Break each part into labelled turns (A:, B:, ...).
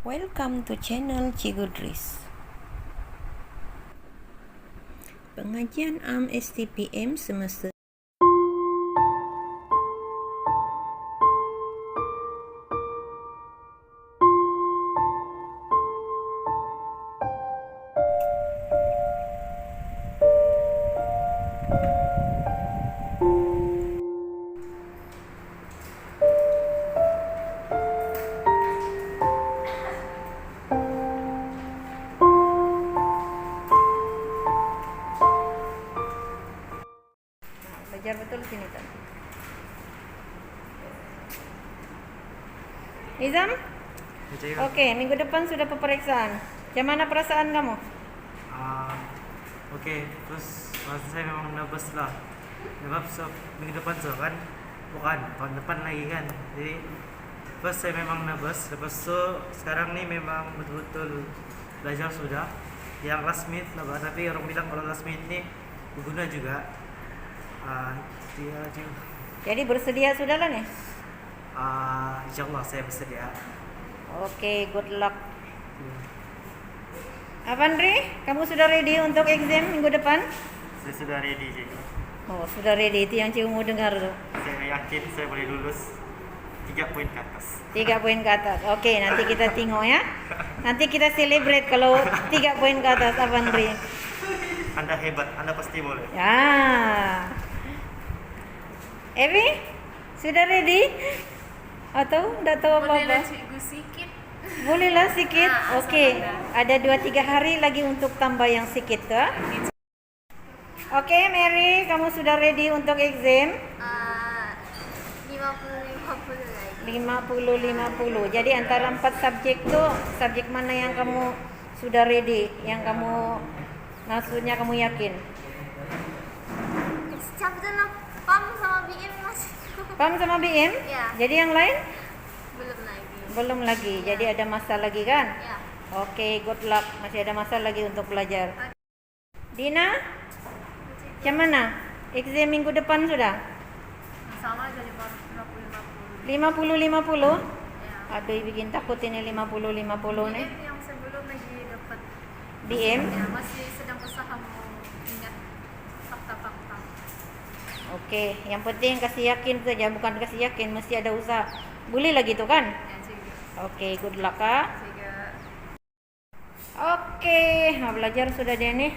A: Welcome to channel Cikgu Dris. Pengajian AM STPM semester belajar betul sini kan. Izam? Oke, minggu depan sudah peperiksaan. Macam mana perasaan kamu?
B: Oke, terus masa saya memang nervous lah. Nervous minggu depan kan, bukan tahun depan lagi kan. Jadi first saya memang nervous. Lepas tu sekarang ni memang betul-betul belajar sudah. Yang last minute lah, tapi orang bilang kalau last minute ni berguna juga.
A: Jadi bersedia sudah lah nih?
B: InsyaAllah saya bersedia.
A: Oke, good luck. Avandri, kamu sudah ready untuk exam minggu depan?
B: Saya sudah ready, Cikgu.
A: Oh, sudah ready. Itu yang Cikgu mau dengar tuh.
B: Saya yakin saya boleh lulus 3 poin ke atas.
A: 3 poin ke atas. Oke, nanti kita tengok ya. Nanti kita celebrate kalau 3 poin ke atas, Avandri.
B: Anda hebat, Anda pasti boleh.
A: Ya. Evi, sudah ready? Atau tidak tahu apa-apa?
C: Bolehlah cikgu sikit.
A: Bolehlah sikit. Oke,
C: asalkan
A: ada 2-3 hari lagi untuk tambah yang sikit tuh. Oke, Mary, kamu sudah ready untuk exam?
C: 50-50 lagi.
A: 50-50. Jadi antara 4 subjek tuh, subjek mana yang kamu sudah ready? Yang kamu maksudnya kamu yakin?
C: Chapter PAM sama BM masih
A: PAM sama BM?
C: Ya.
A: Jadi yang lain?
C: belum lagi.
A: Belum lagi. Jadi ada masa lagi kan?
C: Ya.
A: Oke, good luck. Masih ada masa lagi untuk belajar. Dina, macam mana? Exam minggu depan sudah?
C: Sama aja 50-50.
A: 50-50?
C: Ya.
A: Aduh, bikin takut ini 50-50 nih.
C: BM yang sebelum lagi dapat.
A: BM?
C: Ya, masih sedang usaha mau ingat fakta-fakta.
A: Oke, yang penting kasih yakin saja, bukan kasih yakin, mesti ada usaha. Boleh lagi tuh kan?
C: Ya, cikgu.
A: Oke, good luck Kak.
C: Cikgu.
A: Oke, belajar sudah deh nih.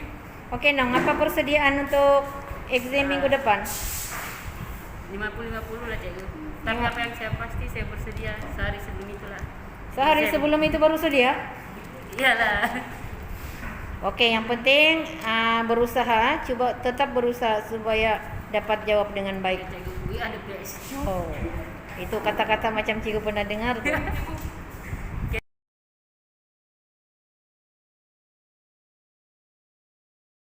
A: Oke, Nang, apa persediaan untuk exam minggu depan?
D: 50-50 lah cikgu. Tapi apa yang saya pasti saya bersedia sehari sebelum itulah.
A: Sehari sebelum itu baru sedia?
D: Iyalah.
A: Oke, yang penting berusaha, coba tetap berusaha supaya dapat jawab dengan baik.
D: Cikgu, we are the best.
A: Oh, itu kata-kata macam cikgu pernah dengar tuh.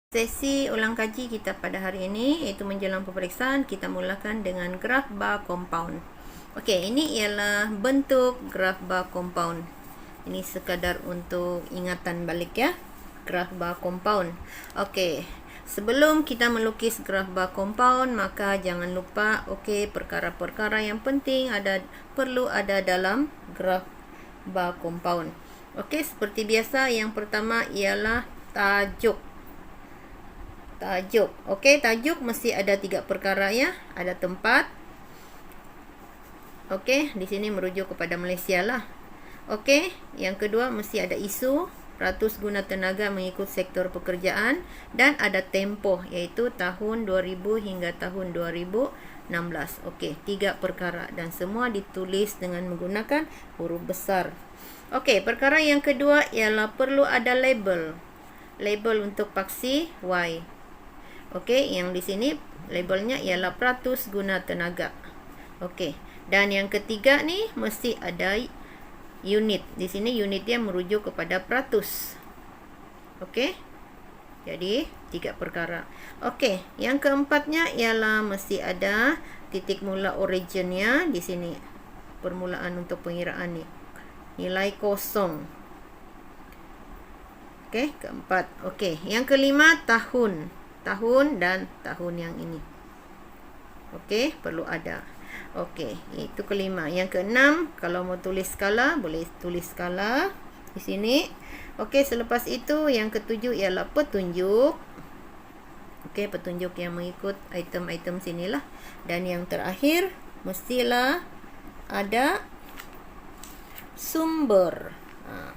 A: Sesi ulang kaji kita pada hari ini iaitu menjelang peperiksaan, kita mulakan dengan graf bar compound. Okey, ini ialah bentuk graf bar compound. Ini sekadar untuk ingatan balik ya. Graf bar compound. Okey, sebelum kita melukis graf bar compound, maka jangan lupa perkara-perkara yang penting perlu ada dalam graf bar compound. Okey, seperti biasa yang pertama ialah tajuk. Okey, tajuk mesti ada 3 perkara ya. Ada tempat. Okey, di sini merujuk kepada Malaysia lah. Okey, yang kedua mesti ada isu, ratus guna tenaga mengikut sektor pekerjaan, dan ada tempoh iaitu tahun 2000 hingga tahun 2016. Okey, 3 perkara dan semua ditulis dengan menggunakan huruf besar. Okey, perkara yang kedua ialah perlu ada label. Label untuk paksi Y. Okey, yang di sini labelnya ialah peratus guna tenaga. Okey, dan yang ketiga ni mesti ada unit. Di sini unit dia merujuk kepada peratus. Okey, jadi 3 perkara. Okey, yang keempatnya ialah mesti ada titik mula originnya di sini. Permulaan untuk pengiraan ni. Nilai kosong. Okey, keempat. Okey, yang kelima tahun. Tahun dan tahun yang ini. Okey, perlu ada. Okey, itu kelima. Yang keenam, kalau mau tulis skala, boleh tulis skala di sini. Okey, selepas itu yang ketujuh ialah petunjuk. Okey, petunjuk yang mengikut item-item sinilah. Dan yang terakhir, mestilah ada sumber.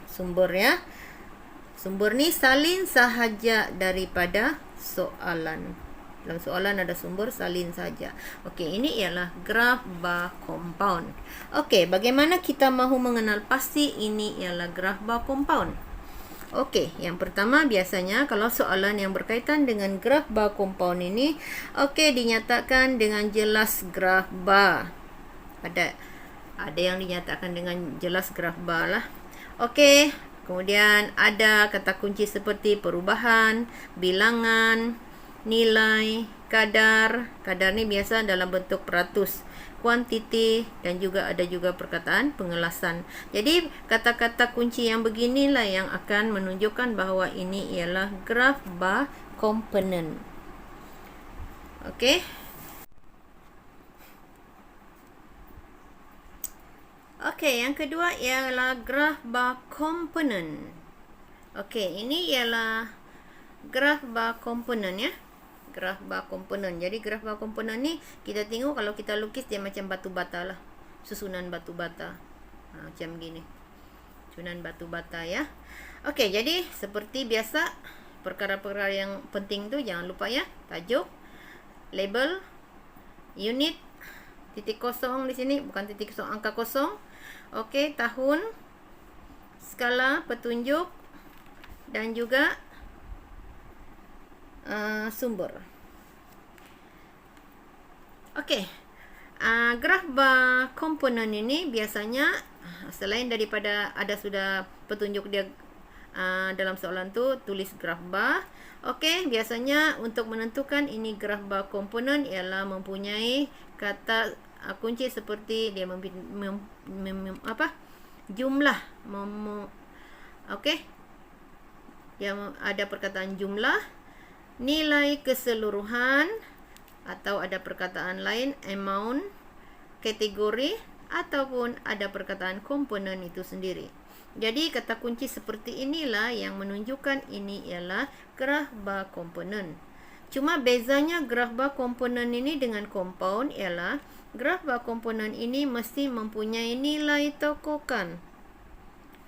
A: Sumber ya. Sumber ni salin sahaja daripada soalan. Dalam soalan ada sumber, salin saja. Okey, ini ialah graf bar compound. Okey, bagaimana kita mahu mengenal pasti ini ialah graf bar compound? Okey, yang pertama biasanya kalau soalan yang berkaitan dengan graf bar compound ini, okey, dinyatakan dengan jelas graf bar. Ada yang dinyatakan dengan jelas graf bar lah. Okey, kemudian ada kata kunci seperti perubahan, bilangan, nilai, kadar. Kadar ni biasa dalam bentuk peratus, kuantiti, dan juga ada juga perkataan pengelasan. Jadi kata-kata kunci yang beginilah yang akan menunjukkan bahawa ini ialah graf bar component. Okey. Okey, yang kedua ialah graf bar component. Okey, ini ialah graf bar component ya. Graf bar component. Jadi graf bar component ni kita tengok kalau kita lukis dia macam batu bata lah. Susunan batu bata. Macam gini. Susunan batu bata ya. Okey, jadi seperti biasa perkara-perkara yang penting tu jangan lupa ya. Tajuk, label, unit, titik kosong di sini, bukan titik kosong, angka kosong. Okey, tahun, skala, petunjuk, dan juga sumber. Okey, graf bar komponen ini biasanya selain daripada ada sudah petunjuk dia dalam soalan tu, tulis graf bar. Okey, biasanya untuk menentukan ini graf bar komponen ialah mempunyai kata kunci seperti dia jumlah. Okey, yang ada perkataan jumlah, nilai keseluruhan, atau ada perkataan lain amount, kategori, ataupun ada perkataan komponen itu sendiri. Jadi kata kunci seperti inilah yang menunjukkan ini ialah graf bar komponen. Cuma bezanya graf bar komponen ini dengan compound ialah graf bar komponen ini mesti mempunyai nilai tokokan.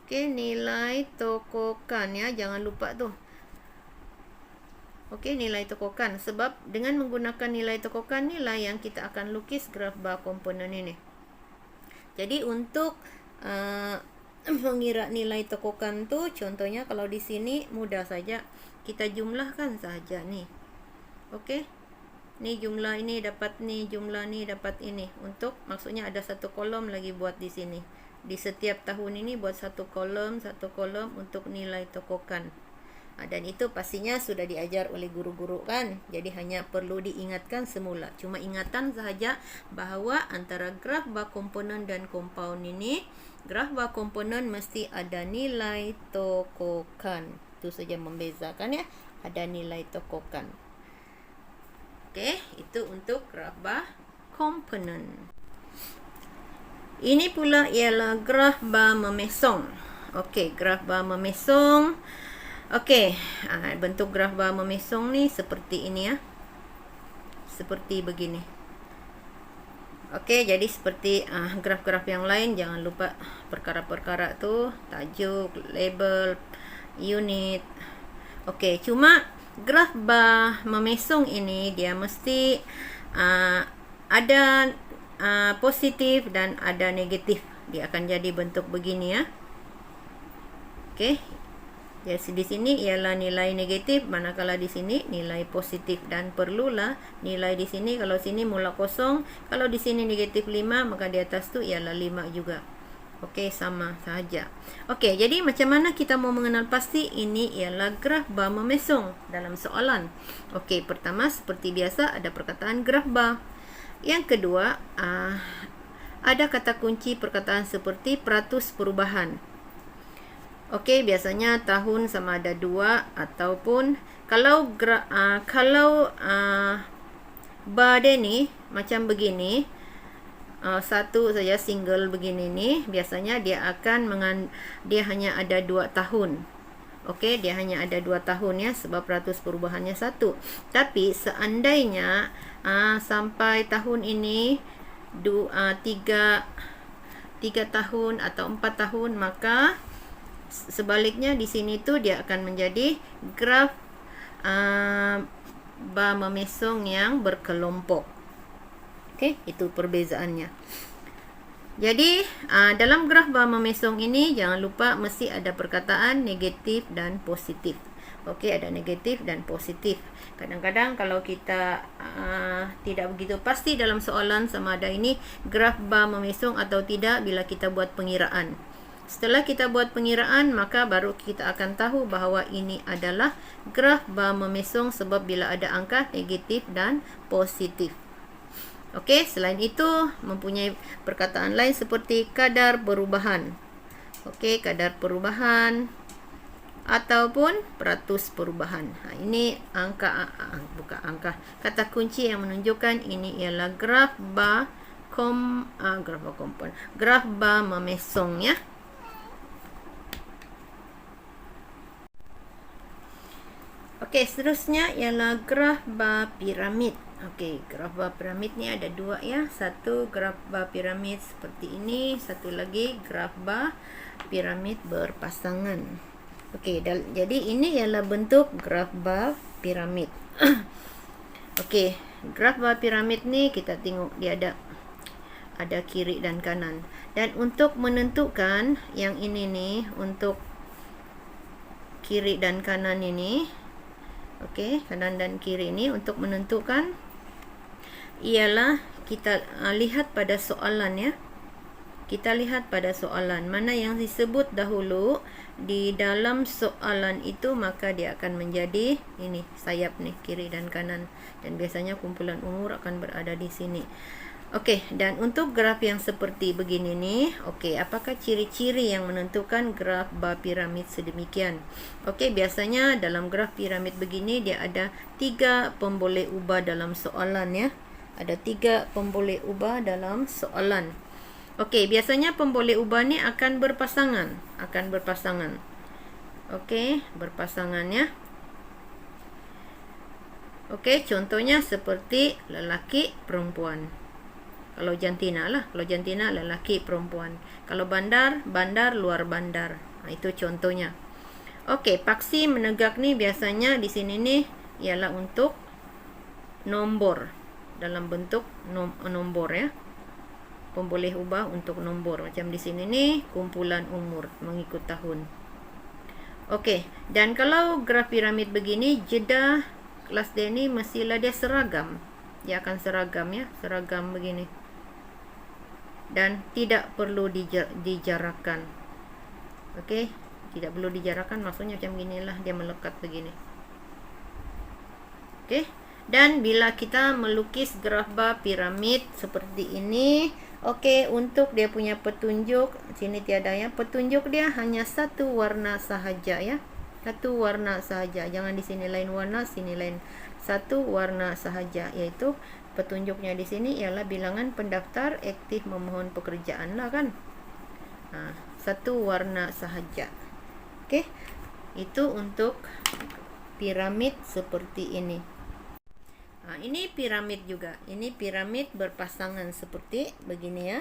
A: Okey, nilai tokokan ya, jangan lupa tu. Okey, nilai tokokan. Sebab dengan menggunakan nilai tokokan inilah yang kita akan lukis graf bar komponen ini. Jadi untuk mengira nilai tokokan tu, contohnya kalau di sini mudah saja. Kita jumlahkan saja ni. Okey. Ni jumlah ini dapat ni, jumlah ni dapat ini. Untuk maksudnya ada satu kolom lagi buat di sini. Di setiap tahun ini buat satu kolom untuk nilai tokokan. Dan itu pastinya sudah diajar oleh guru-guru kan. Jadi hanya perlu diingatkan semula. Cuma ingatan sahaja bahawa antara graf bar komponen dan compound ini, graf bar komponen mesti ada nilai tokokan. Itu saja membezakan ya. Ada nilai tokokan. Okey, itu untuk graf bar komponen. Ini pula ialah graf bar memesong. Okey, graf bar memesong. Okey, bentuk graf bar memesong ni seperti ini ya. Seperti begini. Okey, jadi seperti graf-graf yang lain, jangan lupa perkara-perkara tu, tajuk, label, unit. Okey, cuma graf bar memesong ini dia mesti ada positif dan ada negatif. Dia akan jadi bentuk begini ya. Okey. Jadi di sini ialah nilai negatif, manakala di sini nilai positif, dan perlulah nilai di sini, kalau sini mula kosong, kalau di sini negatif 5, maka di atas tu ialah 5 juga. Okey, sama sahaja. Okey, jadi macam mana kita mau mengenal pasti ini ialah graf bar memesong dalam soalan? Okey, pertama seperti biasa ada perkataan graf bar. Yang kedua, ada kata kunci perkataan seperti peratus perubahan. Okey, biasanya tahun sama ada 2 ataupun kalau bar dia ni macam begini, satu saja single begini nih, biasanya dia akan dia hanya ada 2 tahun. Okey, dia hanya ada 2 tahun ya, sebab ratus perubahannya 1. Tapi seandainya sampai tahun ini 3 tahun atau 4 tahun, maka sebaliknya di sini tuh dia akan menjadi graf bar memesong yang berkelompok. Okey, itu perbezaannya. Jadi dalam graf bar memesong ini jangan lupa mesti ada perkataan negatif dan positif. Okey, ada negatif dan positif. Kadang-kadang kalau kita tidak begitu pasti dalam soalan sama ada ini graf bar memesong atau tidak bila kita buat pengiraan. Setelah kita buat pengiraan, maka baru kita akan tahu bahawa ini adalah graf bar memesong sebab bila ada angka negatif dan positif. Okey, selain itu mempunyai perkataan lain seperti kadar perubahan. Okey, kadar perubahan ataupun peratus perubahan. Ini bukan angka. Kata kunci yang menunjukkan ini ialah graf bar graf bar memesong ya. Okey, seterusnya ialah graf bar piramid. Okey, graf bar piramid ni ada 2 ya. Satu graf bar piramid seperti ini, satu lagi graf bar piramid berpasangan. Okey, jadi ini ialah bentuk graf bar piramid. Okey, graf bar piramid ni kita tengok dia ada kiri dan kanan. Dan untuk menentukan yang ini ni, untuk kiri dan kanan ini, okey, kanan dan kiri ini untuk menentukan ialah kita lihat pada soalan ya. Kita lihat pada soalan mana yang disebut dahulu di dalam soalan itu, maka dia akan menjadi ini sayap nih, kiri dan kanan, dan biasanya kumpulan umur akan berada di sini. Okey, dan untuk graf yang seperti begini nih, okey, apakah ciri-ciri yang menentukan graf bar piramid sedemikian? Okey, biasanya dalam graf piramid begini dia ada 3 pemboleh ubah dalam soalan ya. Ada 3 pemboleh ubah dalam soalan. Okey, biasanya pemboleh ubah ni akan berpasangan, Okey, berpasangan ya. Okey, contohnya seperti lelaki perempuan. Kalau jantina lah, kalau jantina lelaki perempuan. Kalau bandar, bandar luar bandar. Itu contohnya. Okey, paksi menegak ni biasanya di sini nih ialah untuk nombor, dalam bentuk nombor ya. Pemboleh ubah untuk nombor. Macam di sini nih kumpulan umur mengikut tahun. Okey, dan kalau graf piramid begini, jeda kelas D ni mestilah dia seragam. Dia akan seragam ya, seragam begini. Dan tidak perlu dijarakkan. Okey, tidak perlu dijarakkan, maksudnya macam ginilah, dia melekat begini. Okey, dan bila kita melukis graf bar piramid seperti ini, okey, untuk dia punya petunjuk, sini tiada ya, petunjuk dia hanya satu warna sahaja ya. Satu warna sahaja, jangan di sini lain warna, sini lain. Satu warna sahaja, iaitu petunjuknya di sini ialah bilangan pendaftar aktif memohon pekerjaan lah kan. Satu warna sahaja. Okey, itu untuk piramid seperti ini. Ini piramid juga. Ini piramid berpasangan seperti begini ya.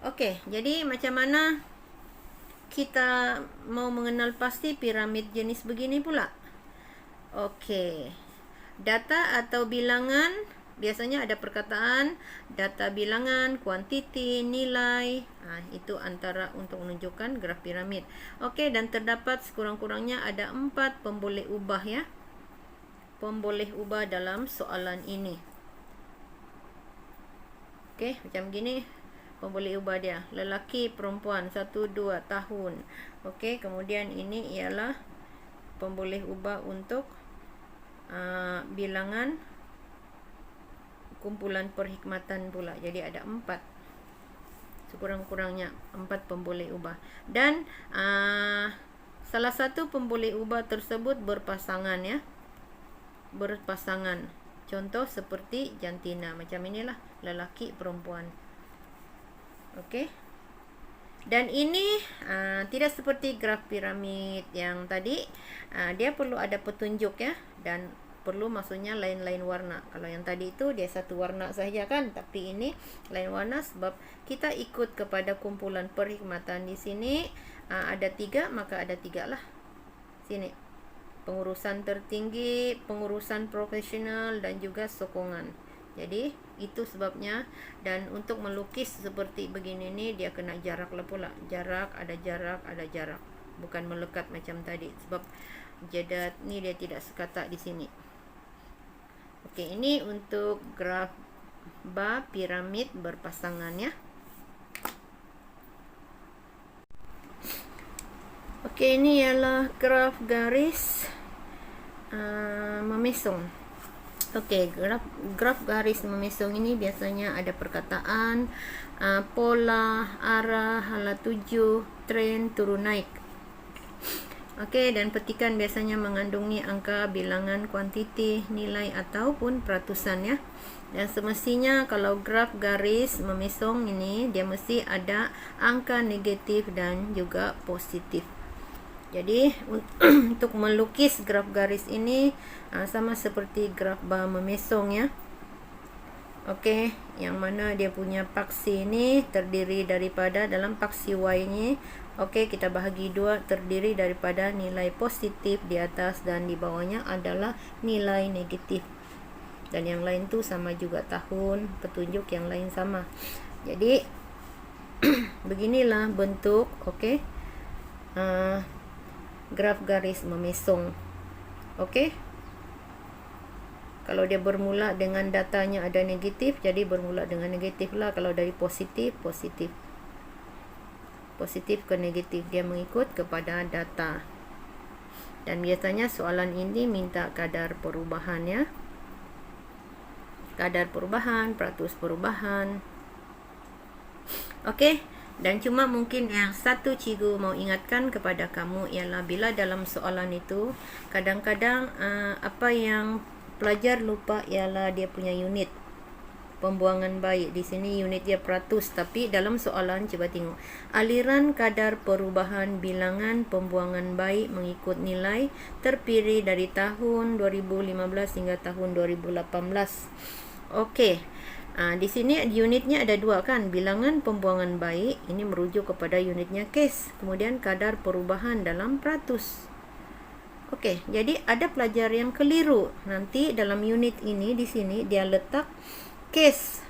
A: Okey, jadi macam mana kita mau mengenal pasti piramid jenis begini pula? Okey, data atau bilangan, biasanya ada perkataan data bilangan, kuantiti, nilai. Itu antara untuk menunjukkan graf piramid. Okey, dan terdapat sekurang-kurangnya ada 4 pemboleh ubah ya. Pemboleh ubah dalam soalan ini. Okey, macam gini pemboleh ubah dia. Lelaki, perempuan, 1, 2 tahun. Okey, kemudian ini ialah pemboleh ubah untuk bilangan kumpulan perkhidmatan pula. Jadi ada 4. Sekurang-kurangnya 4 pemboleh ubah. Dan salah satu pemboleh ubah tersebut berpasangan ya. Berpasangan. Contoh seperti jantina. Macam inilah, lelaki, perempuan. Okey. Dan ini tidak seperti graf piramid yang tadi. Dia perlu ada petunjuk ya, dan perlu maksudnya lain-lain warna. Kalau yang tadi itu dia satu warna saja kan, tapi ini lain warna sebab kita ikut kepada kumpulan perkhidmatan. Di sini ada 3, maka ada 3 lah. Sini pengurusan tertinggi, pengurusan profesional, dan juga sokongan. Jadi itu sebabnya. Dan untuk melukis seperti begini ni dia kena jarak lah pula. Jarak, ada jarak. Bukan melekat macam tadi. Sebab jadat ni dia tidak sekata di sini. Okey, ini untuk graf bar piramid berpasangan ya. Okey, ini ialah graf garis memesong. Okey, graf garis memesong ini biasanya ada perkataan, pola, arah, hala tuju, tren, turun naik. Okey, dan petikan biasanya mengandungi angka, bilangan, kuantiti, nilai ataupun peratusan ya. Dan semestinya kalau graf garis memesong ini dia mesti ada angka negatif dan juga positif. Jadi untuk melukis graf garis ini sama seperti graf bar memesong ya. Okey, yang mana dia punya paksi ini terdiri daripada dalam paksi Y ni. Okey, kita bahagi 2, terdiri daripada nilai positif di atas dan di bawahnya adalah nilai negatif. Dan yang lain tu sama juga tahun, petunjuk yang lain sama. Jadi beginilah bentuk okey. Graf garis memesong. Okey. Kalau dia bermula dengan datanya ada negatif, jadi bermula dengan negatif lah. Kalau dari positif, positif. Positif ke negatif, dia mengikut kepada data. Dan biasanya soalan ini minta kadar perubahan ya. Kadar perubahan, peratus perubahan. Okey. Dan cuma mungkin yang satu cikgu mau ingatkan kepada kamu ialah bila dalam soalan itu kadang-kadang apa yang pelajar lupa ialah dia punya unit pembuangan baik. Di sini unit dia peratus, tapi dalam soalan cuba tengok aliran kadar perubahan bilangan pembuangan baik mengikut nilai terpilih dari tahun 2015 hingga tahun 2018. Okey. Di sini unitnya ada 2 kan, bilangan pembuangan baik ini merujuk kepada unitnya case, kemudian kadar perubahan dalam peratus. Okey, jadi ada pelajar yang keliru. Nanti dalam unit ini di sini dia letak case.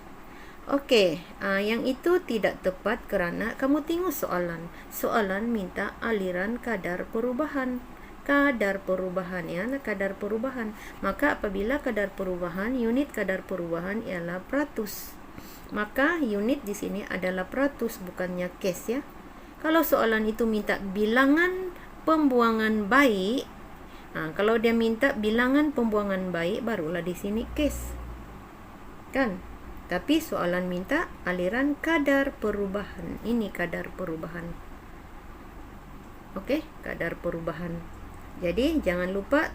A: Okey, yang itu tidak tepat kerana kamu tengok soalan. Soalan minta aliran kadar perubahan. Kadar perubahan ya, kadar perubahan. Maka apabila kadar perubahan, unit kadar perubahan ialah peratus. Maka unit di sini adalah peratus, bukannya case ya. Kalau soalan itu minta bilangan pembuangan baik, kalau dia minta bilangan pembuangan baik, barulah di sini case. Kan? Tapi soalan minta aliran kadar perubahan. Ini kadar perubahan. Okey, kadar perubahan. Jadi jangan lupa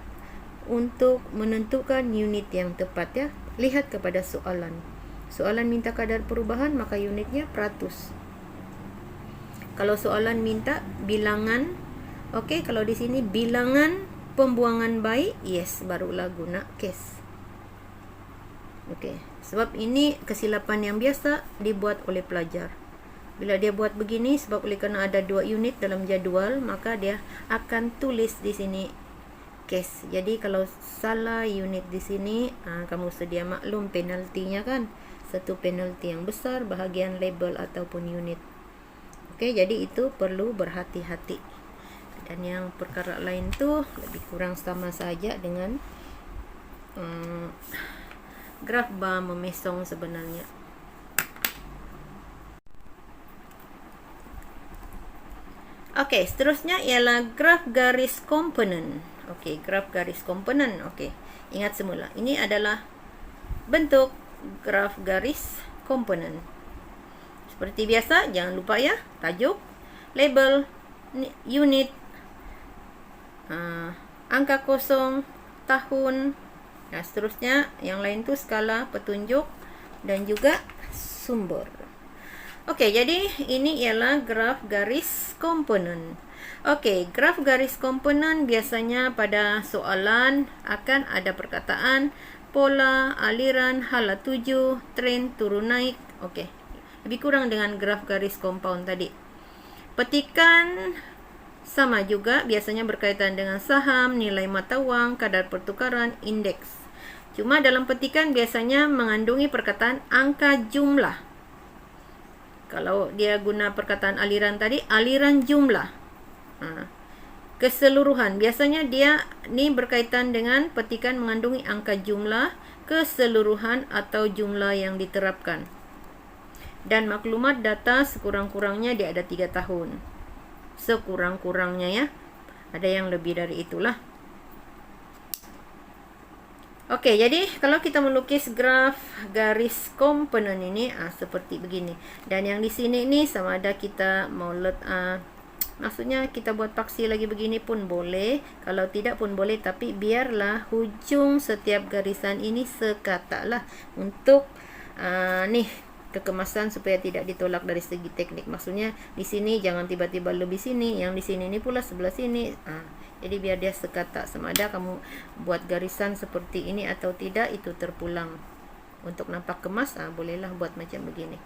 A: untuk menentukan unit yang tepat ya. Lihat kepada soalan. Soalan minta kadar perubahan, maka unitnya peratus. Kalau soalan minta bilangan, okey, kalau di sini bilangan pembuangan baik, yes, barulah guna case. Okey, sebab ini kesilapan yang biasa dibuat oleh pelajar. Bila dia buat begini, sebab oleh kerana ada 2 unit dalam jadual, maka dia akan tulis di sini case. Jadi kalau salah unit di sini, kamu sedia maklum penaltinya kan. Satu penalti yang besar, bahagian label ataupun unit. Okey, jadi itu perlu berhati-hati. Dan yang perkara lain tu lebih kurang sama saja dengan graf bar memesong sebenarnya. Okey, seterusnya ialah graf garis komponen. Okey, graf garis komponen. Okey, ingat semula. Ini adalah bentuk graf garis komponen. Seperti biasa, jangan lupa ya, tajuk, label, unit, angka kosong, tahun, dan seterusnya. Yang lain tu skala, petunjuk dan juga sumber. Okey, jadi ini ialah graf garis komponen. Okey, graf garis komponen biasanya pada soalan akan ada perkataan pola, aliran, hala tuju, tren turun naik. Okey. Lebih kurang dengan graf garis compound tadi. Petikan sama juga biasanya berkaitan dengan saham, nilai mata wang, kadar pertukaran, indeks. Cuma dalam petikan biasanya mengandungi perkataan angka jumlah. Kalau dia guna perkataan aliran tadi, aliran jumlah. Keseluruhan. Biasanya dia ni berkaitan dengan petikan mengandungi angka jumlah, keseluruhan atau jumlah yang diterapkan. Dan maklumat data sekurang-kurangnya dia ada 3 tahun. Sekurang-kurangnya ya. Ada yang lebih dari itulah. Okey, jadi kalau kita melukis graf garis komponen ini seperti begini. Dan yang di sini ni sama ada kita mau maksudnya kita buat paksi lagi begini pun boleh, kalau tidak pun boleh, tapi biarlah hujung setiap garisan ini sekata lah untuk nih kekemasan supaya tidak ditolak dari segi teknik. Maksudnya di sini jangan tiba-tiba lebih sini, yang di sini ni pula sebelah sini. Jadi biar dia sekata, sama ada kamu buat garisan seperti ini atau tidak, itu terpulang. Untuk nampak kemas, bolehlah buat macam begini.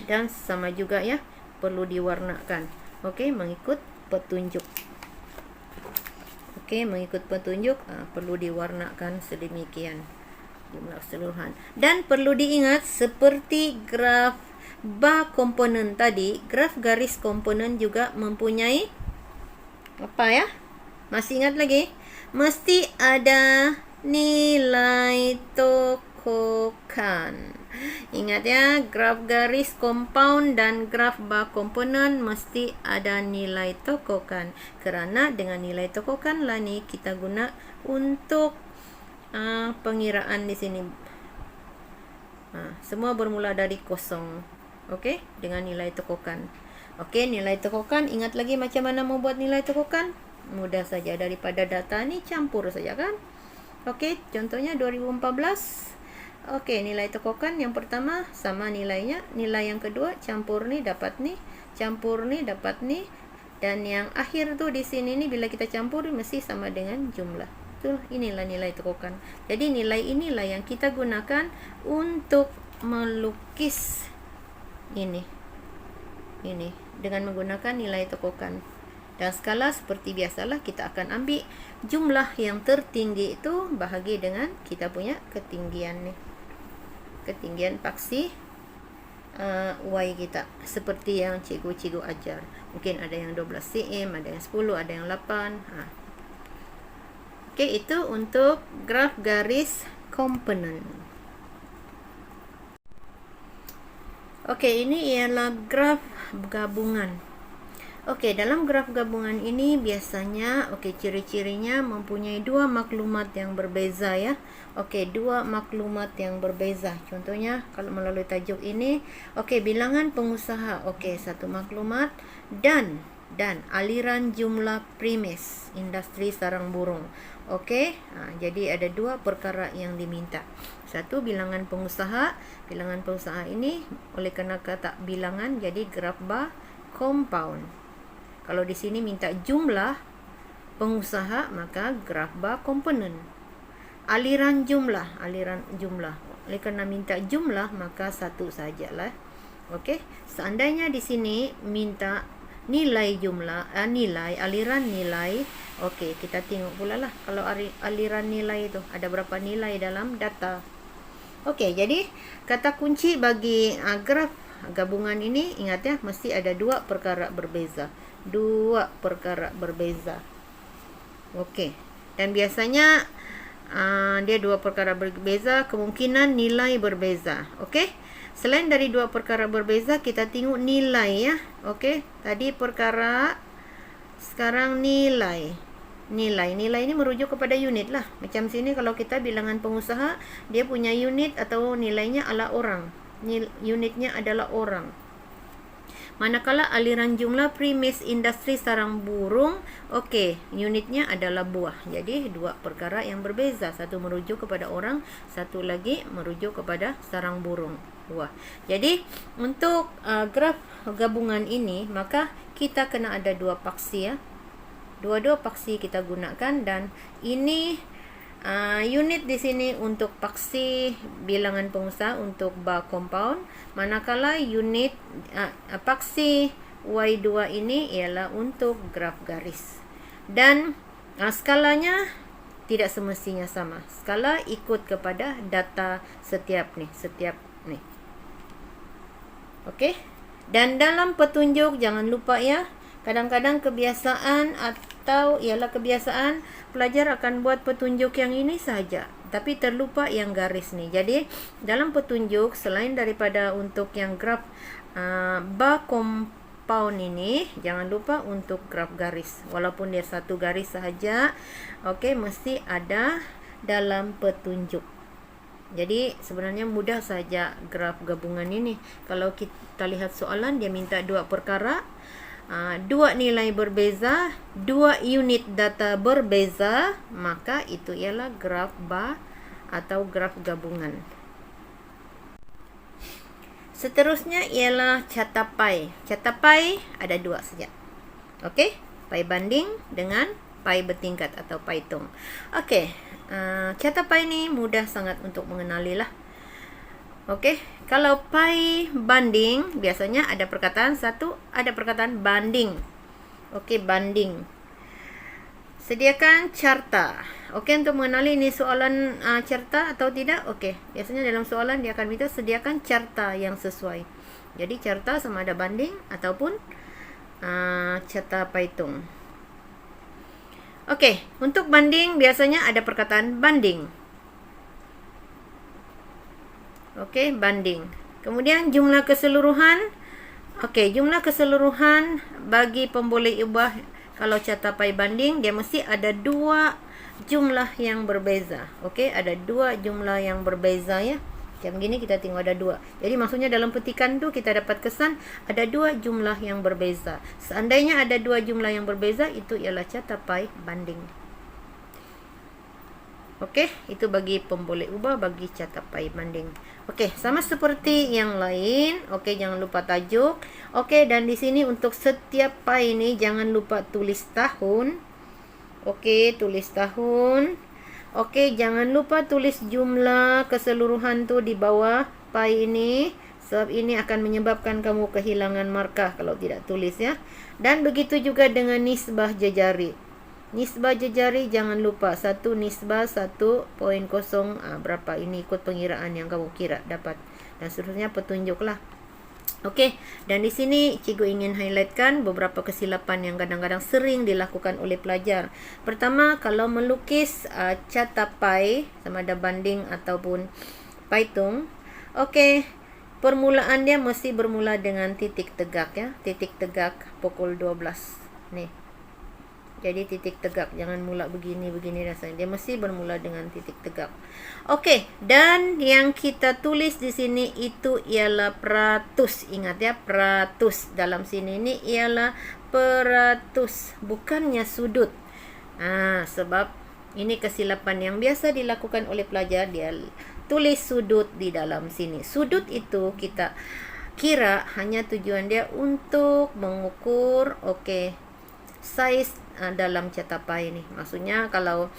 A: Dan sama juga ya, perlu diwarnakan. Okey, mengikut petunjuk. Okey, mengikut petunjuk perlu diwarnakan sedemikian jumlah keseluruhan. Dan perlu diingat seperti graf bar komponen tadi, graf garis komponen juga mempunyai apa ya? Masih ingat lagi? Mesti ada nilai tokokan. Ingat ya, graf garis compound dan graf bar komponen mesti ada nilai tokokan. Kerana dengan nilai tokokan lah ni kita guna untuk pengiraan di sini. Semua bermula dari kosong. Okey, dengan nilai tokokan. Okey, nilai tokokan. Ingat lagi macam mana membuat nilai tokokan? Mudah saja, daripada data ni campur saja kan. Okey, contohnya 2014. Okey, nilai tokokan yang pertama sama nilainya, nilai yang kedua campur ni dapat ni, campur ni dapat ni, dan yang akhir tu di sini ni bila kita campur mesti sama dengan jumlah. Inilah nilai tokokan. Jadi nilai inilah yang kita gunakan untuk melukis ini dengan menggunakan nilai tokokan. Dan skala seperti biasalah, kita akan ambil jumlah yang tertinggi itu bahagi dengan kita punya ketinggian ni, ketinggian paksi Y kita, seperti yang cikgu-cikgu ajar. Mungkin ada yang 12 cm, ada yang 10, ada yang 8. Okey, itu untuk graf garis komponen. Okey, ini ialah graf gabungan. Okey, dalam graf gabungan ini biasanya ciri-cirinya mempunyai dua maklumat yang berbeza ya. Okey, dua maklumat yang berbeza. Contohnya kalau melalui tajuk ini, bilangan pengusaha. Satu maklumat, dan aliran jumlah primes industri sarang burung. Jadi ada dua perkara yang diminta. Satu, bilangan pengusaha. Bilangan pengusaha ini oleh kerana kata bilangan jadi graf bar compound. Kalau di sini minta jumlah pengusaha, maka graf bar komponen. Aliran jumlah. Oleh kerana minta jumlah, maka satu sajalah. Seandainya di sini minta nilai jumlah, aliran nilai. Kita tengok pula lah kalau aliran nilai itu ada berapa nilai dalam data. Jadi kata kunci bagi graf gabungan ini, ingat ya, mesti ada dua perkara berbeza. Dan biasanya dia dua perkara berbeza, kemungkinan nilai berbeza. Selain dari dua perkara berbeza, kita tengok nilai ya. Tadi perkara, sekarang nilai ini merujuk kepada unit lah. Macam sini kalau kita bilangan pengusaha, dia punya unit atau nilainya adalah orang. Unitnya adalah orang. Manakala aliran jumlah primes industri sarang burung, unitnya adalah buah. Jadi dua perkara yang berbeza. Satu merujuk kepada orang, satu lagi merujuk kepada sarang burung. buah. Jadi untuk graf gabungan ini, maka kita kena ada dua paksi ya. Dua-dua paksi kita gunakan, dan ini unit di sini untuk paksi bilangan pengusaha untuk bar compound, manakala unit paksi Y2 ini ialah untuk graf garis. Dan skalanya tidak semestinya sama. Skala ikut kepada data setiap nih. Okey. Dan dalam petunjuk jangan lupa ya, kadang-kadang kebiasaan pelajar akan buat petunjuk yang ini saja, tapi terlupa yang garis nih. Jadi dalam petunjuk, selain daripada untuk yang graf bar compound ini, jangan lupa untuk graf garis, walaupun dia satu garis sahaja, okey, mesti ada dalam petunjuk. Jadi sebenarnya mudah saja graf gabungan ini. Kalau kita lihat soalan, dia minta dua perkara, dua nilai berbeza, dua unit data berbeza, maka itu ialah graf bar atau graf gabungan. Seterusnya ialah carta pi. Carta pi ada dua saja. Okey, pi banding dengan pi bertingkat atau pi hitung. Okey, carta pi ni mudah sangat untuk mengenali lah. Okey, kalau pi banding, biasanya ada perkataan satu, ada perkataan banding. Okey, banding. Sediakan carta. Okey, untuk mengenali ini soalan carta atau tidak. Okey, biasanya dalam soalan dia akan minta sediakan carta yang sesuai. Jadi carta sama ada banding ataupun carta pi hitung. Okey, untuk banding biasanya ada perkataan banding. Okey, banding. Kemudian jumlah keseluruhan. Okey, jumlah keseluruhan bagi pemboleh ubah. Kalau carta pi banding, dia mesti ada dua jumlah yang berbeza. Okey, ada dua jumlah yang berbeza ya. Macam gini kita tengok ada dua. Jadi maksudnya dalam petikan tu kita dapat kesan ada dua jumlah yang berbeza. Seandainya ada dua jumlah yang berbeza, itu ialah carta pi banding. Okey, itu bagi pemboleh ubah bagi carta pi banding. Okey, sama seperti yang lain. Okey, jangan lupa tajuk. Okey, dan di sini untuk setiap pi ini jangan lupa tulis tahun. Okey, tulis tahun. Okey, jangan lupa tulis jumlah keseluruhan tu di bawah pi ini, sebab ini akan menyebabkan kamu kehilangan markah kalau tidak tulis ya. Dan begitu juga dengan nisbah jejari. Nisbah jejari jangan lupa, satu nisbah 1.0 berapa, ini ikut pengiraan yang kamu kira dapat, dan seterusnya petunjuklah. Okey, dan di sini cikgu ingin highlightkan beberapa kesilapan yang kadang-kadang sering dilakukan oleh pelajar. Pertama, kalau melukis carta pi sama ada banding ataupun pi hitung, okey, permulaan dia mesti bermula dengan titik tegak ya, titik tegak pukul 12 nih. Jadi titik tegak, jangan mula begini rasanya. Dia mesti bermula dengan titik tegak. Okey, dan yang kita tulis di sini itu ialah peratus. Ingat ya, peratus. Dalam sini ini ialah peratus, bukannya sudut. Sebab ini kesilapan yang biasa dilakukan oleh pelajar, dia tulis sudut di dalam sini. Sudut itu kita kira hanya tujuan dia untuk mengukur size dalam carta pi ini. Maksudnya kalau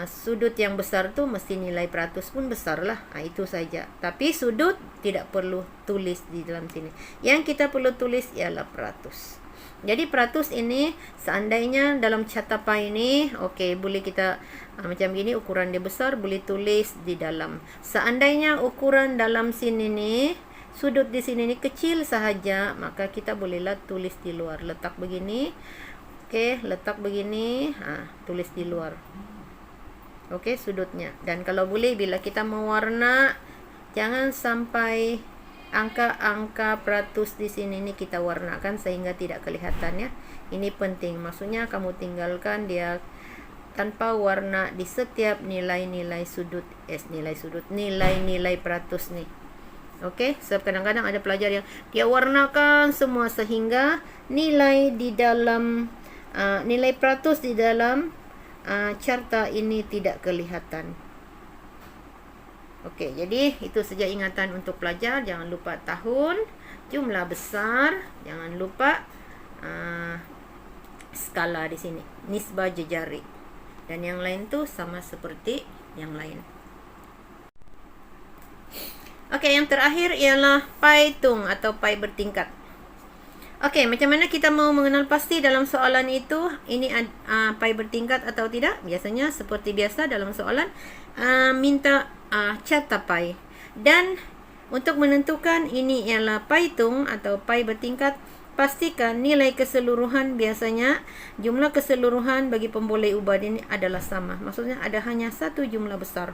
A: sudut yang besar tu mesti nilai peratus pun besar lah. Itu saja. Tapi sudut tidak perlu tulis di dalam sini. Yang kita perlu tulis ialah peratus. Jadi peratus ini seandainya dalam carta pi ini, okey, boleh kita macam gini, ukuran dia besar, boleh tulis di dalam. Seandainya ukuran dalam sini ni, sudut di sini ni kecil sahaja, maka kita bolehlah tulis di luar. Letak begini. Okey, letak begini, tulis di luar. Okey, sudutnya. Dan kalau boleh bila kita mewarna, jangan sampai angka-angka peratus di sini ni kita warnakan sehingga tidak kelihatan ya. Ini penting. Maksudnya kamu tinggalkan dia tanpa warna di setiap nilai-nilai sudut, nilai-nilai peratus ni. Okey, sebab kadang-kadang ada pelajar yang dia warnakan semua sehingga nilai di dalam nilai peratus di dalam carta ini tidak kelihatan. Okey, jadi itu saja ingatan untuk pelajar. Jangan lupa tahun, jumlah besar, jangan lupa skala di sini, nisbah jejari. Dan yang lain tu sama seperti yang lain. Okey, yang terakhir ialah pai tung atau pai bertingkat. Okey, macam mana kita mau mengenal pasti dalam soalan itu ini pai bertingkat atau tidak? Biasanya seperti biasa dalam soalan minta carta pai. Dan untuk menentukan ini ialah pai tung atau pai bertingkat, pastikan nilai keseluruhan biasanya jumlah keseluruhan bagi pemboleh ubah ini adalah sama. Maksudnya ada hanya satu jumlah besar.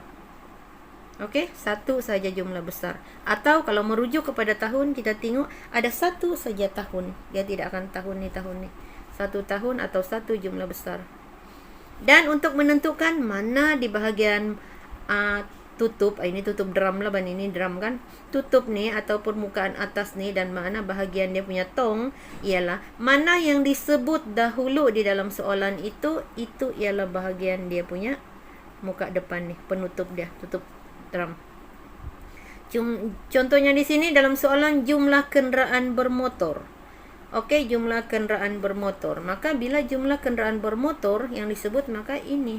A: Okey, satu saja jumlah besar. Atau kalau merujuk kepada tahun, kita tengok ada satu saja tahun. Dia tidak akan tahun ni. Satu tahun atau satu jumlah besar. Dan untuk menentukan mana di bahagian tutup, ini tutup drum lah, ini drum kan. Tutup ni atau permukaan atas ni dan mana bahagian dia punya tong ialah mana yang disebut dahulu di dalam soalan itu ialah bahagian dia punya muka depan ni, penutup dia, tutup drum. Contohnya di sini dalam soalan jumlah kenderaan bermotor. Okey, jumlah kenderaan bermotor. Maka bila jumlah kenderaan bermotor yang disebut, maka ini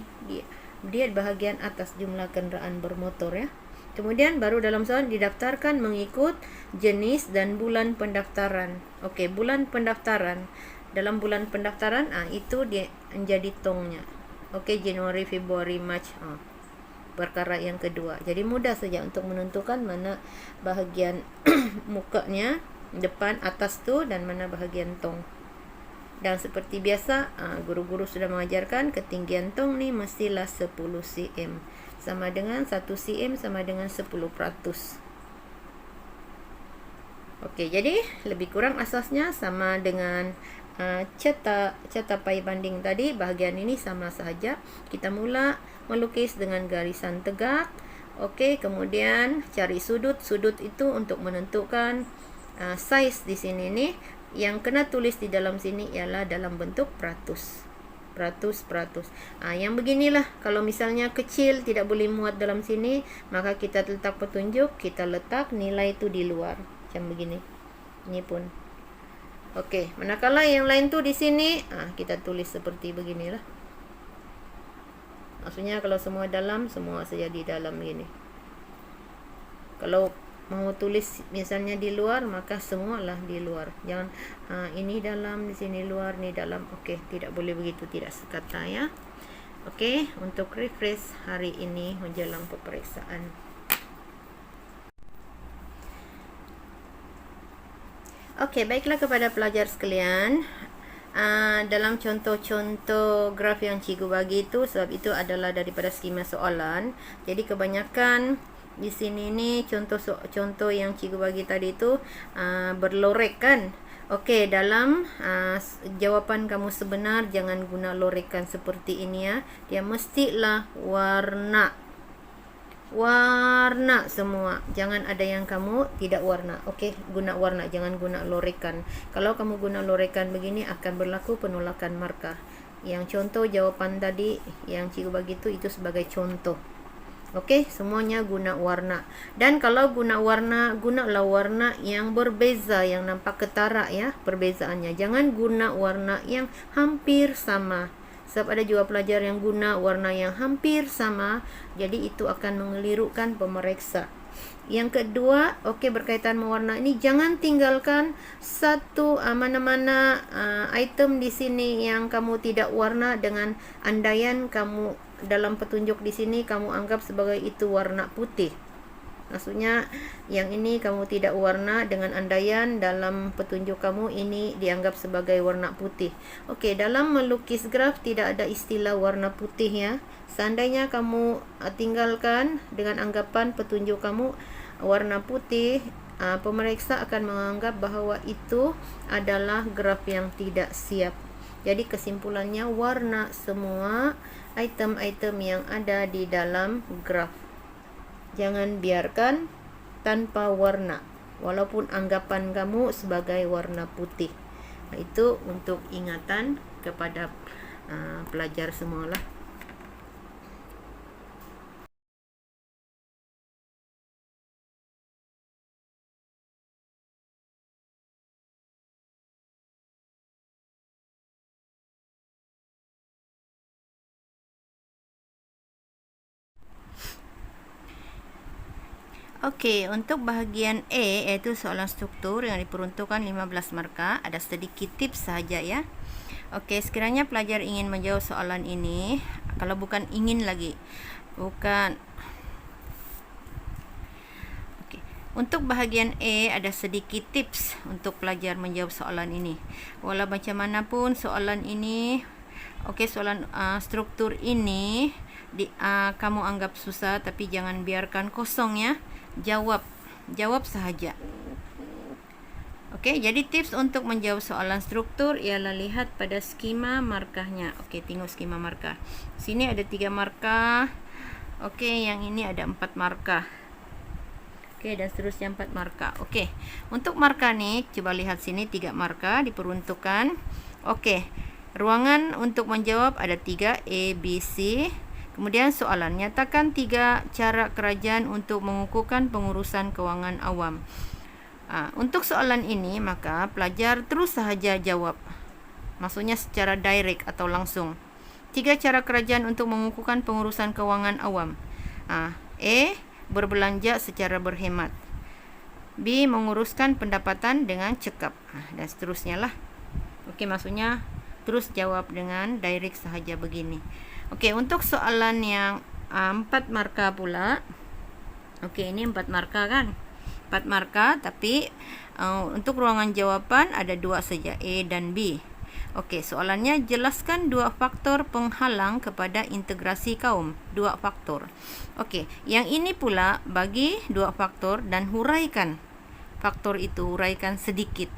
A: dia bahagian atas jumlah kenderaan bermotor ya. Kemudian baru dalam soalan didaftarkan mengikut jenis dan bulan pendaftaran. Okey, bulan pendaftaran. Dalam bulan pendaftaran itu dia menjadi tongnya. Okey, Januari, Februari, Mac. Perkara yang kedua. Jadi mudah saja untuk menentukan mana bahagian mukanya, depan, atas tu dan mana bahagian tong. Dan seperti biasa, guru-guru sudah mengajarkan ketinggian tong ni mestilah 10 cm. Sama dengan 1 cm sama dengan 10%. Okey, jadi lebih kurang asasnya sama dengan cetak pai banding tadi. Bahagian ini sama sahaja. Kita mula melukis dengan garisan tegak. Okey, kemudian cari sudut. Sudut itu untuk menentukan saiz di sini ni. Yang kena tulis di dalam sini ialah dalam bentuk peratus. Yang beginilah. Kalau misalnya kecil tidak boleh muat dalam sini, maka kita letak petunjuk, kita letak nilai itu di luar. Macam begini. Ini pun. Okey, manakala yang lain tu di sini, kita tulis seperti beginilah. Maksudnya kalau semua dalam, semua saja di dalam begini. Kalau mau tulis misalnya di luar, maka semualah di luar. Jangan ini dalam, di sini luar, ni dalam. Okey, tidak boleh begitu, tidak sekata ya. Okey, untuk refresh hari ini menjelang peperiksaan. Okey, baiklah kepada pelajar sekalian. Dalam contoh-contoh graf yang cikgu bagi itu, sebab itu adalah daripada skema soalan. Jadi kebanyakan di sini ni contoh yang cikgu bagi tadi itu berlorek kan. Okey, dalam jawapan kamu sebenar jangan guna lorekan seperti ini ya. Dia mestilah warna semua. Jangan ada yang kamu tidak warna. Okey, guna warna, jangan guna lorekan. Kalau kamu guna lorekan begini akan berlaku penolakan markah. Yang contoh jawapan tadi yang cikgu bagi itu sebagai contoh. Okey, semuanya guna warna. Dan kalau guna warna, gunalah warna yang berbeza, yang nampak ketara ya perbezaannya. Jangan guna warna yang hampir sama. Sebab ada juga pelajar yang guna warna yang hampir sama, jadi itu akan mengelirukan pemeriksa. Yang kedua, okey, berkaitan mewarna ini, jangan tinggalkan satu mana-mana item di sini yang kamu tidak warna dengan andaian kamu dalam petunjuk di sini kamu anggap sebagai itu warna putih. Maksudnya yang ini kamu tidak warna dengan andaian dalam petunjuk kamu ini dianggap sebagai warna putih. Okey, dalam melukis graf tidak ada istilah warna putih ya. Seandainya kamu tinggalkan dengan anggapan petunjuk kamu warna putih, pemeriksa akan menganggap bahawa itu adalah graf yang tidak siap. Jadi kesimpulannya warna semua item-item yang ada di dalam graf. Jangan biarkan tanpa warna, walaupun anggapan kamu sebagai warna putih. Itu untuk ingatan kepada pelajar semualah. Okey, untuk bahagian A iaitu soalan struktur yang diperuntukkan 15 markah, ada sedikit tips sahaja ya. Okey, sekiranya pelajar ingin menjawab soalan ini, kalau bukan ingin lagi, bukan. Okey, untuk bahagian A ada sedikit tips untuk pelajar menjawab soalan ini. Walau macam mana pun soalan ini, okey, soalan struktur ini kamu anggap susah, tapi jangan biarkan kosong ya. Jawab sahaja. Okey, jadi tips untuk menjawab soalan struktur ialah lihat pada skema markahnya. Okey, tengok skema markah. Sini ada 3 markah. Okey, yang ini ada 4 markah. Okey, dan seterusnya 4 markah. Okey, untuk markah ni, coba lihat sini 3 markah diperuntukkan. Okey, ruangan untuk menjawab ada 3, A, B, C. Kemudian soalan, nyatakan 3 cara kerajaan untuk mengukuhkan pengurusan kewangan awam. Untuk soalan ini, maka pelajar terus sahaja jawab. Maksudnya secara direct atau langsung. 3 cara kerajaan untuk mengukuhkan pengurusan kewangan awam. A. Berbelanja secara berhemat. B. Menguruskan pendapatan dengan cekap. Dan seterusnya lah. Okey, maksudnya terus jawab dengan direct sahaja begini. Okey, untuk soalan yang 4 markah pula. Okey, ini 4 markah kan? 4 markah, tapi untuk ruangan jawapan ada 2 saja, A dan B. Okey, soalannya jelaskan 2 faktor penghalang kepada integrasi kaum. 2 faktor. Okey, yang ini pula bagi 2 faktor dan huraikan. Faktor itu huraikan sedikit.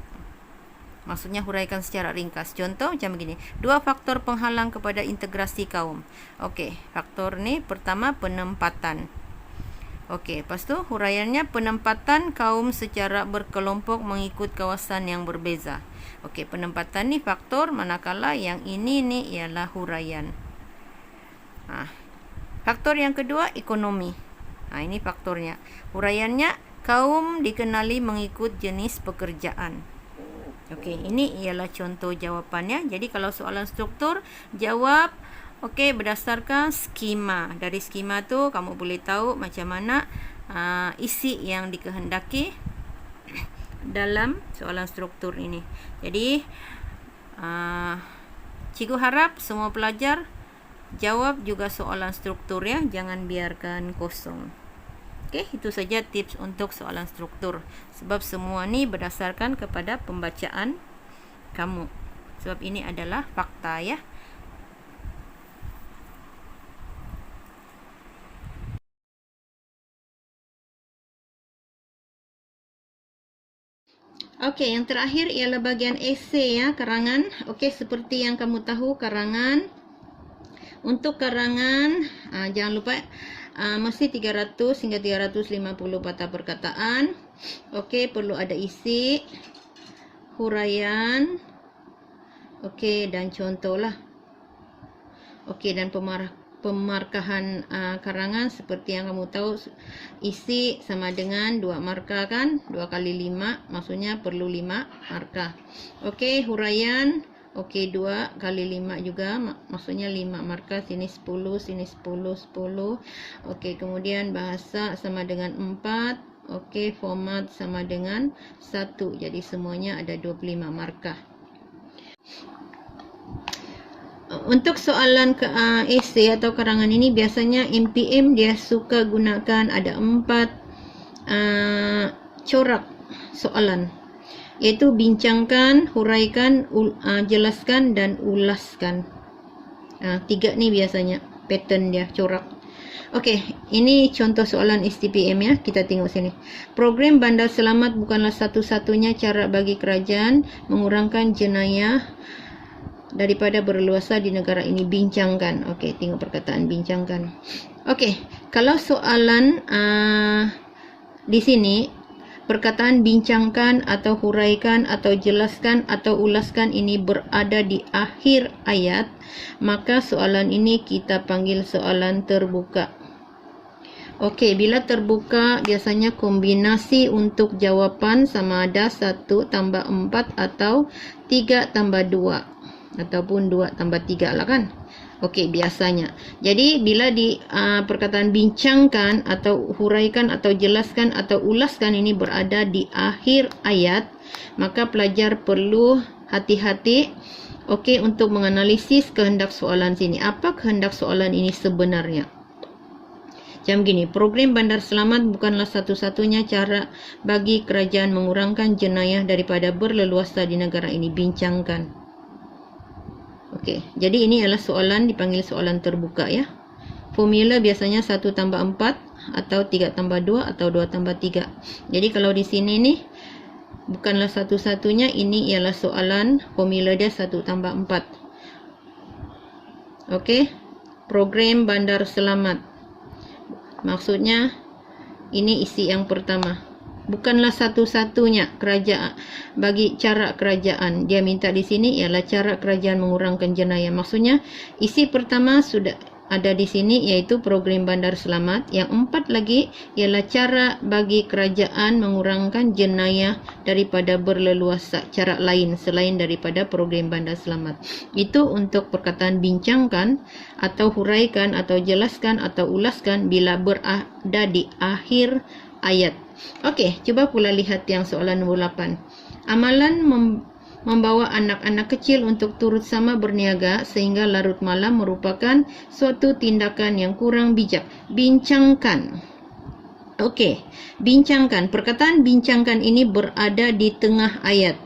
A: Maksudnya huraikan secara ringkas. Contoh macam begini. 2 faktor penghalang kepada integrasi kaum. Okey, faktor ni pertama penempatan. Okey, lepas tu huraiannya penempatan kaum secara berkelompok mengikut kawasan yang berbeza. Okey, penempatan ni faktor, manakala yang ini ni ialah huraian. Faktor yang kedua ekonomi. Ini faktornya. Huraiannya kaum dikenali mengikut jenis pekerjaan. Okey, ini ialah contoh jawapannya. Jadi kalau soalan struktur, jawab berdasarkan skema. Dari skema tu kamu boleh tahu macam mana isi yang dikehendaki dalam soalan struktur ini. Jadi cikgu harap semua pelajar jawab juga soalan struktur ya, jangan biarkan kosong. Okey, itu saja tips untuk soalan struktur. Sebab semua ni berdasarkan kepada pembacaan kamu. Sebab ini adalah fakta ya. Okey, yang terakhir ialah bahagian esei ya, karangan. Okey, seperti yang kamu tahu karangan. Untuk karangan, jangan lupa mesti 300 hingga 350 patah perkataan. Okey, perlu ada isi, huraian, okey, dan contoh lah. Okey, dan pemarkahan karangan seperti yang kamu tahu, isi sama dengan 2 markah kan, 2 kali 5, maksudnya perlu 5 markah. Okey, huraian, okey, 2 kali 5 juga, maksudnya 5 markah, sini 10, sini 10, 10. Okey, kemudian bahasa sama dengan 4. Okey, format sama dengan 1. Jadi semuanya ada 25 markah. Untuk soalan esei atau karangan ini biasanya MPM dia suka gunakan ada 4 corak soalan. Iaitu bincangkan, huraikan, jelaskan dan ulaskan. 3 ni biasanya pattern dia, corak. Okey, ini contoh soalan STPM ya. Kita tengok sini. Program bandar selamat bukanlah satu-satunya cara bagi kerajaan mengurangkan jenayah daripada berleluasa di negara ini. Bincangkan. Okey, tengok perkataan bincangkan. Okey, kalau soalan di sini perkataan bincangkan atau huraikan atau jelaskan atau ulaskan ini berada di akhir ayat, maka soalan ini kita panggil soalan terbuka. Okey, bila terbuka biasanya kombinasi untuk jawapan sama ada 1 tambah 4 atau 3 tambah 2. ataupun 2 tambah 3 lah kan. Okey, biasanya. Jadi bila di perkataan bincangkan atau huraikan atau jelaskan atau ulaskan ini berada di akhir ayat, maka pelajar perlu hati-hati untuk menganalisis kehendak soalan sini. Apa kehendak soalan ini sebenarnya? Macam gini, program bandar selamat bukanlah satu-satunya cara bagi kerajaan mengurangkan jenayah daripada berleluasa di negara ini. Bincangkan. Okey, jadi ini adalah soalan dipanggil soalan terbuka ya. Formula biasanya 1 tambah 4 atau 3 tambah 2 atau 2 tambah 3. Jadi kalau di sini nih bukanlah satu-satunya, ini ialah soalan formula dia 1 tambah 4. Okey, program bandar selamat. Maksudnya ini isi yang pertama. Bukanlah satu-satunya kerajaan bagi cara kerajaan. Dia minta di sini ialah cara kerajaan mengurangkan jenayah. Maksudnya isi pertama sudah ada di sini, iaitu program bandar selamat. Yang 4 lagi ialah cara bagi kerajaan mengurangkan jenayah daripada berleluasa, cara lain selain daripada program bandar selamat. Itu untuk perkataan bincangkan atau huraikan atau jelaskan atau ulaskan bila berada di akhir ayat. Okey, cuba pula lihat yang soalan nombor 8. Amalan membawa anak-anak kecil untuk turut sama berniaga sehingga larut malam merupakan suatu tindakan yang kurang bijak. Bincangkan. Okey, bincangkan. Perkataan bincangkan ini berada di tengah ayat.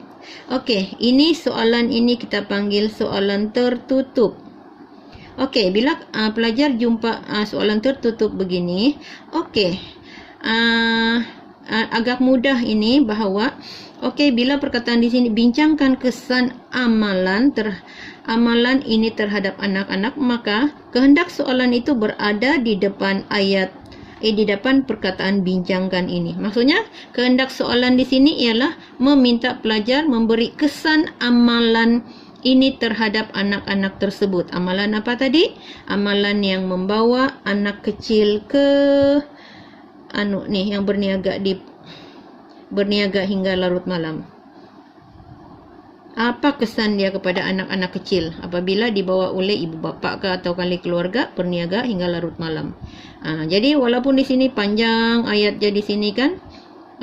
A: Okey, ini soalan ini kita panggil soalan tertutup. Okey, bila pelajar jumpa soalan tertutup begini, okey, agak mudah ini bahawa bila perkataan di sini bincangkan kesan amalan ini terhadap anak-anak, maka kehendak soalan itu berada di depan ayat, di depan perkataan bincangkan ini. Maksudnya kehendak soalan di sini ialah meminta pelajar memberi kesan amalan ini terhadap anak-anak tersebut. Amalan apa tadi? Amalan yang membawa anak kecil ke yang berniaga hingga larut malam. Apa kesan dia kepada anak-anak kecil apabila dibawa oleh ibu bapa ke atau kali keluarga berniaga hingga larut malam? Jadi walaupun di sini panjang ayatnya di sini kan,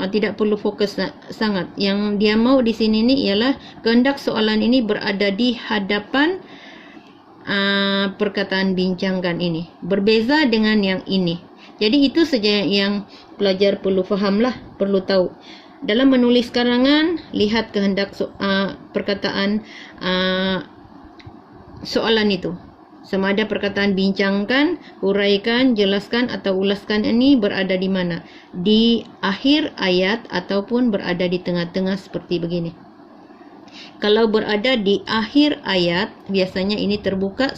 A: tidak perlu fokus sangat. Yang dia mau di sini ni ialah kehendak soalan ini berada di hadapan perkataan bincangkan ini. Berbeza dengan yang ini. Jadi itu saja yang pelajar perlu fahamlah, perlu tahu. Dalam menulis karangan, lihat kehendak perkataan soalan itu. Sama ada perkataan bincangkan, huraikan, jelaskan atau ulaskan ini berada di mana? Di akhir ayat ataupun berada di tengah-tengah seperti begini. Kalau berada di akhir ayat, biasanya ini terbuka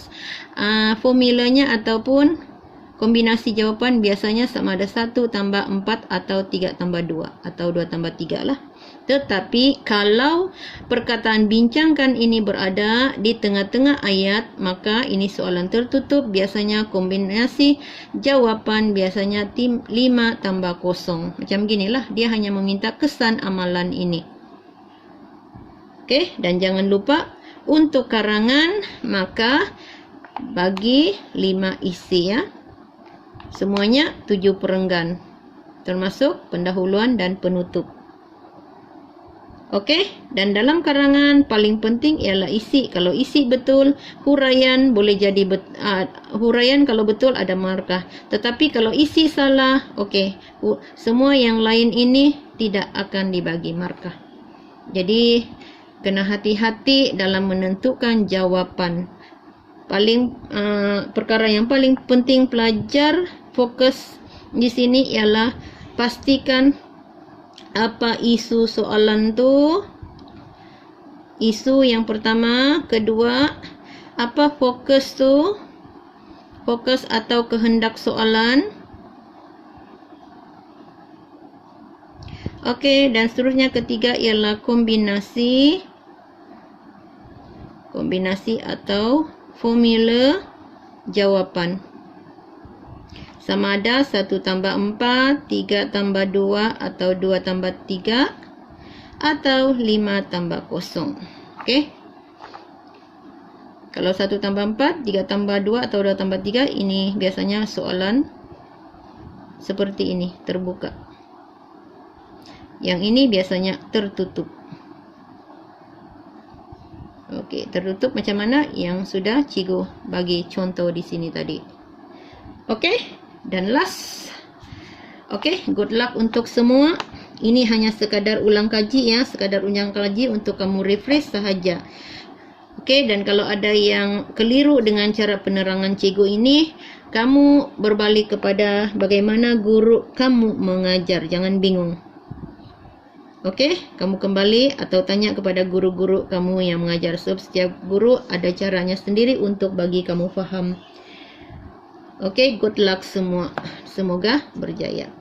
A: formulanya ataupun kombinasi jawapan biasanya sama ada 1 tambah 4 atau 3 tambah 2 atau 2 tambah 3 lah. Tetapi kalau perkataan bincangkan ini berada di tengah-tengah ayat, maka ini soalan tertutup. Biasanya kombinasi jawapan biasanya 5 tambah 0. Macam ginilah, dia hanya meminta kesan amalan ini. Okey, dan jangan lupa untuk karangan maka bagi 5 isi ya. Semuanya 7 perenggan, termasuk pendahuluan dan penutup. Okey, dan dalam karangan paling penting ialah isi. Kalau isi betul, huraian boleh jadi huraian kalau betul ada markah. Tetapi kalau isi salah, okey, semua yang lain ini tidak akan dibagi markah. Jadi kena hati-hati dalam menentukan jawapan. Perkara yang paling penting pelajar fokus di sini ialah pastikan apa isu soalan tu. Isu yang pertama, kedua, apa fokus tu? Fokus atau kehendak soalan. Okey, dan seterusnya ketiga ialah kombinasi atau formula jawapan. Sama ada 1 tambah 4, 3 tambah 2 atau 2 tambah 3 atau 5 tambah 0. Okey. Kalau 1 tambah 4, 3 tambah 2 atau 2 tambah 3, ini biasanya soalan seperti ini, terbuka. Yang ini biasanya tertutup. Okey, tertutup macam mana yang sudah cikgu bagi contoh di sini tadi. Okey, dan last. Okey, good luck untuk semua. Ini hanya sekadar ulang kaji ya, sekadar ulang kaji untuk kamu refresh sahaja. Okey, dan kalau ada yang keliru dengan cara penerangan cikgu ini, kamu berbalik kepada bagaimana guru kamu mengajar. Jangan bingung. Okey, kamu kembali atau tanya kepada guru-guru kamu yang mengajar. Sebab setiap guru ada caranya sendiri untuk bagi kamu faham. Okey, good luck semua. Semoga berjaya.